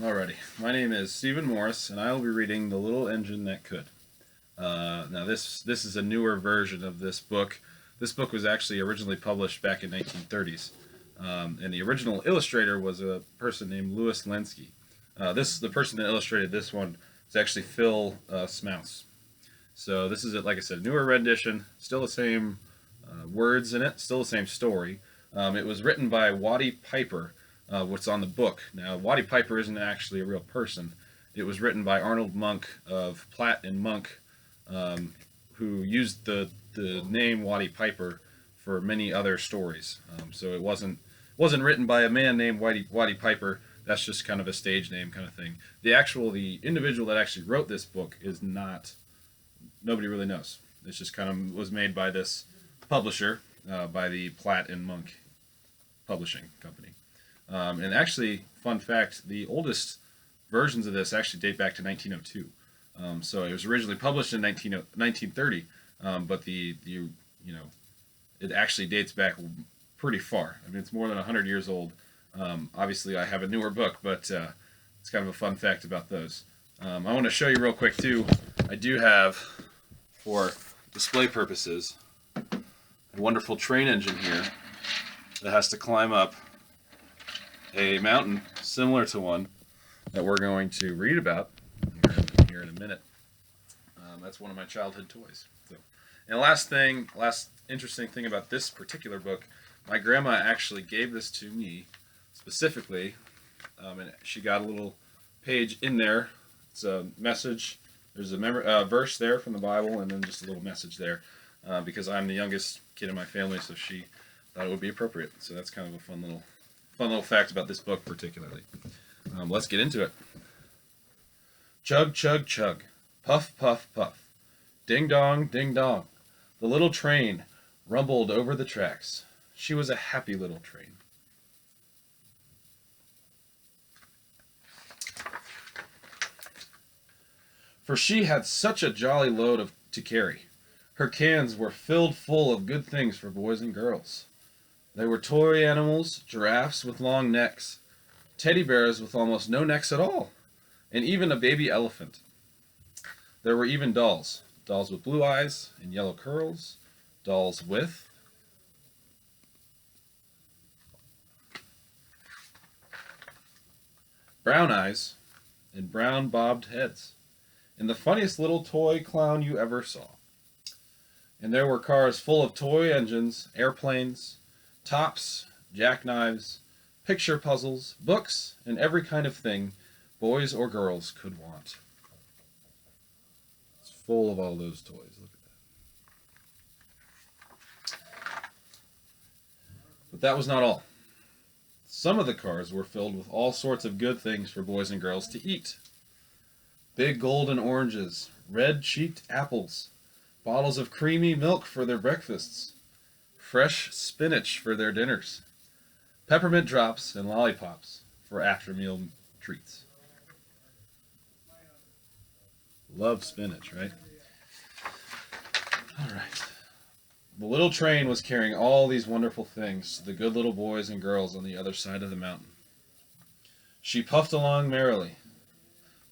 Alrighty, my name is Stephen Morris, and I will be reading The Little Engine That Could. Now, this is a newer version of this book. This book was actually originally published back in 1930s, and the original illustrator was a person named Louis Lenski. The person that illustrated this one is actually Phil Smouse. So this is, like I said, a newer rendition, still the same words in it, still the same story. It was written by Watty Piper, what's on the book. Now, Watty Piper isn't actually a real person. It was written by Arnold Monk of Platt and Monk, who used the name Watty Piper for many other stories. So it wasn't written by a man named Watty Piper. That's just kind of a stage name kind of thing. The individual that actually wrote this book is not, nobody really knows. It's just kind of was made by this publisher, by the Platt and Monk publishing company. And actually, fun fact, the oldest versions of this actually date back to 1902. So it was originally published in 1930, but it actually dates back pretty far. I mean, it's more than 100 years old. Obviously, I have a newer book, but it's kind of a fun fact about those. I want to show you real quick, too. I do have, for display purposes, a wonderful train engine here that has to climb up a mountain similar to one that we're going to read about here in a minute. That's one of my childhood toys. So, and last interesting thing about this particular book, my grandma actually gave this to me specifically, and she got a little page in there. It's a message. There's a verse there from the Bible, and then just a little message there, because I'm the youngest kid in my family, so she thought it would be appropriate. So that's kind of a fun little fact about this book particularly. Let's get into it. Chug, chug, chug. Puff, puff, puff. Ding dong, ding dong. The little train rumbled over the tracks. She was a happy little train. For she had such a jolly load to carry. Her cans were filled full of good things for boys and girls. There were toy animals, giraffes with long necks, teddy bears with almost no necks at all, and even a baby elephant. There were even dolls with blue eyes and yellow curls, dolls with brown eyes and brown bobbed heads, and the funniest little toy clown you ever saw. And there were cars full of toy engines, airplanes, tops, jackknives, picture puzzles, books, and every kind of thing boys or girls could want. It's full of all those toys. Look at that. But that was not all. Some of the cars were filled with all sorts of good things for boys and girls to eat. Big golden oranges, red-cheeked apples, bottles of creamy milk for their breakfasts, fresh spinach for their dinners, peppermint drops and lollipops for after-meal treats. Love spinach, right? All right. The little train was carrying all these wonderful things to the good little boys and girls on the other side of the mountain. She puffed along merrily.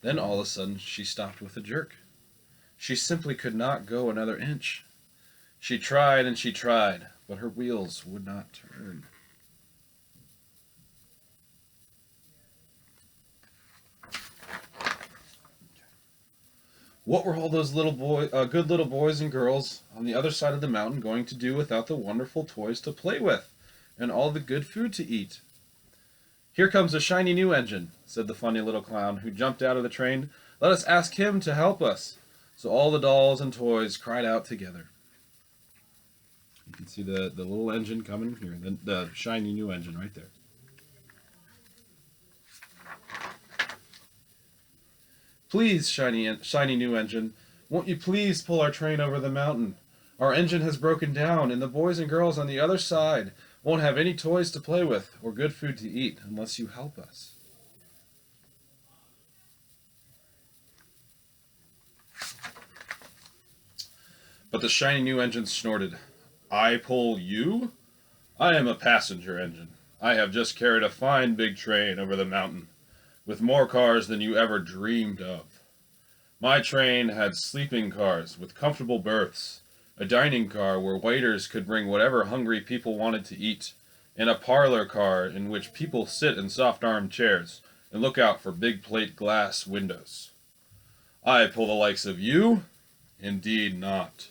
Then all of a sudden she stopped with a jerk. She simply could not go another inch. She tried and she tried, but her wheels would not turn. What were all those good little boys and girls on the other side of the mountain going to do without the wonderful toys to play with and all the good food to eat? Here comes a shiny new engine, said the funny little clown who jumped out of the train. Let us ask him to help us. So all the dolls and toys cried out together. You can see the little engine coming here, the shiny new engine right there. Please, shiny new engine, won't you please pull our train over the mountain? Our engine has broken down, and the boys and girls on the other side won't have any toys to play with or good food to eat unless you help us. But the shiny new engine snorted. I pull you? I am a passenger engine. I have just carried a fine big train over the mountain. with more cars than you ever dreamed of. My train had sleeping cars with comfortable berths, a dining car where waiters could bring whatever hungry people wanted to eat, and a parlor car in which people sit in soft armchairs and look out for big plate glass windows. I pull the likes of you? Indeed not.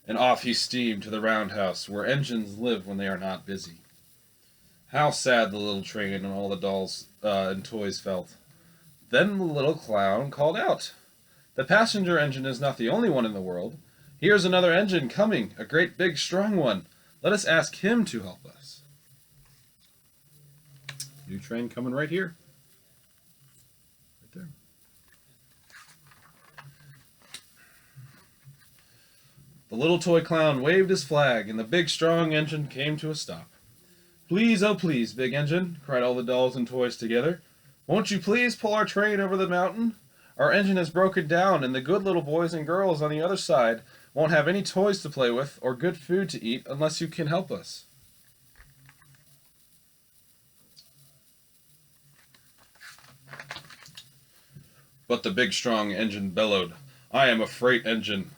And off he steamed to the roundhouse, where engines live when they are not busy. How sad the little train and all the dolls and toys felt. Then the little clown called out, "The passenger engine is not the only one in the world. Here's another engine coming, a great big strong one. Let us ask him to help us." New train coming right here. Right there. The little toy clown waved his flag, and the big strong engine came to a stop. "Please, oh please, big engine," cried all the dolls and toys together. "Won't you please pull our train over the mountain? Our engine has broken down, and the good little boys and girls on the other side won't have any toys to play with or good food to eat unless you can help us." But the big strong engine bellowed, "I am a freight engine.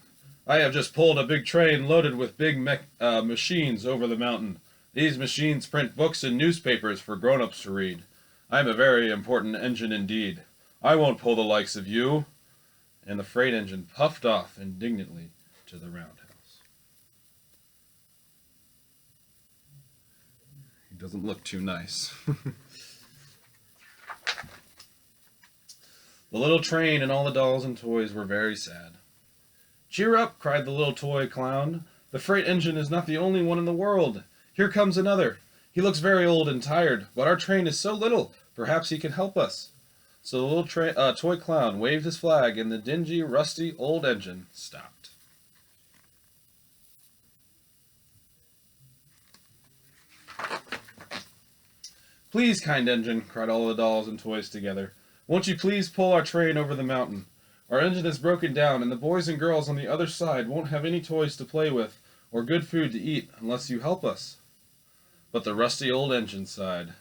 I have just pulled a big train loaded with big machines over the mountain. These machines print books and newspapers for grown-ups to read. I am a very important engine indeed. I won't pull the likes of you." And the freight engine puffed off indignantly to the roundhouse. He doesn't look too nice. The little train and all the dolls and toys were very sad. "Cheer up," cried the little toy clown. "The freight engine is not the only one in the world. Here comes another. He looks very old and tired, but our train is so little, perhaps he can help us." So the little toy clown waved his flag, and the dingy, rusty, old engine stopped. "Please, kind engine," cried all the dolls and toys together, "won't you please pull our train over the mountain? Our engine is broken down, and the boys and girls on the other side won't have any toys to play with or good food to eat unless you help us." But the rusty old engine sighed,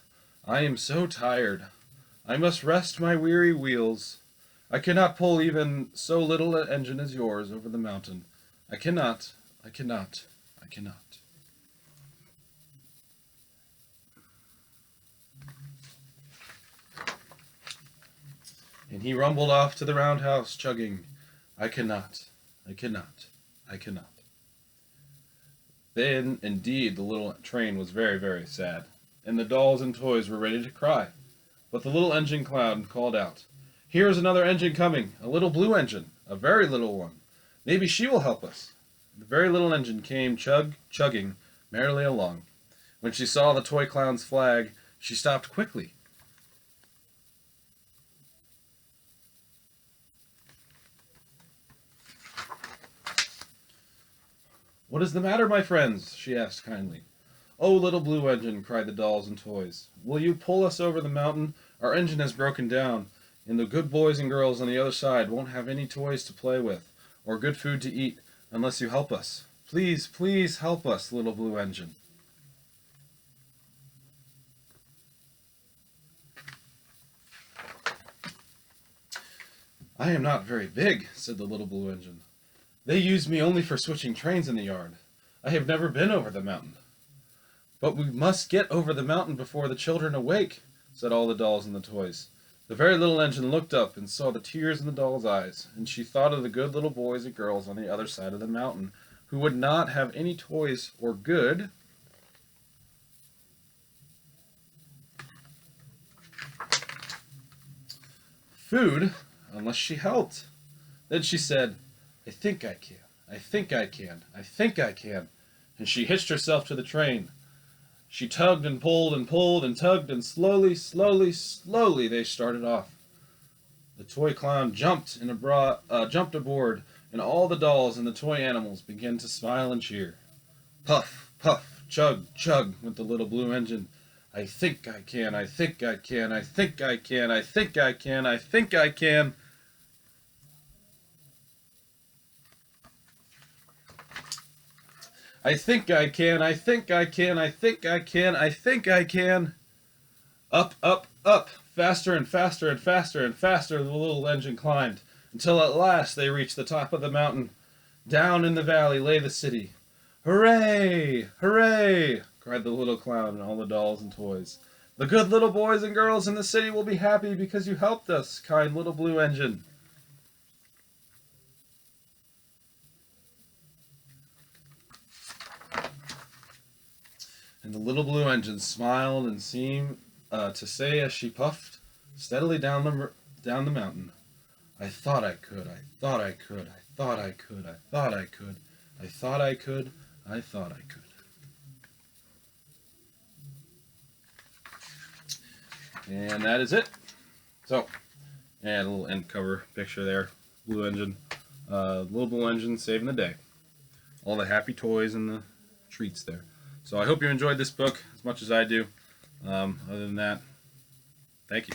"I am so tired. I must rest my weary wheels. I cannot pull even so little an engine as yours over the mountain. I cannot, I cannot, I cannot." And he rumbled off to the roundhouse, chugging, "I cannot, I cannot, I cannot." Then, indeed, the little train was very, very sad, and the dolls and toys were ready to cry. But the little engine clown called out, "Here is another engine coming, a little blue engine, a very little one. Maybe she will help us." The very little engine came chugging merrily along. When she saw the toy clown's flag, she stopped quickly. "What is the matter, my friends?" she asked kindly. "Oh, little blue engine," cried the dolls and toys, "will you pull us over the mountain? Our engine has broken down, and the good boys and girls on the other side won't have any toys to play with or good food to eat unless you help us. Please, please help us, little blue engine." "I am not very big," said the little blue engine. "They use me only for switching trains in the yard. I have never been over the mountain." "But we must get over the mountain before the children awake," said all the dolls and the toys. The very little engine looked up and saw the tears in the doll's eyes, and she thought of the good little boys and girls on the other side of the mountain who would not have any toys or good food unless she helped. Then she said, "I think I can, I think I can, I think I can," and she hitched herself to the train. She tugged and pulled and tugged, and slowly, slowly, slowly they started off. The toy clown jumped aboard, and all the dolls and the toy animals began to smile and cheer. Puff, puff, chug, chug went the little blue engine. "I think I can, I think I can, I think I can, I think I can, I think I can." I think I can, I think I can, I think I can, I think I can. Up, up, up. Faster and faster and faster and faster the little engine climbed, until at last they reached the top of the mountain. Down in the valley lay the city. Hooray! Hooray! Cried the little clown and all the dolls and toys. The good little boys and girls in the city will be happy because you helped us, kind little blue engine. And the little blue engine smiled and seemed to say as she puffed steadily down the mountain, I thought I could, I thought I could, I thought I could, I thought I could, I thought I could, I thought I could. And that is it. So, and a little end cover picture there. Blue engine. Little blue engine saving the day. All the happy toys and the treats there. So I hope you enjoyed this book as much as I do. Other than that, thank you.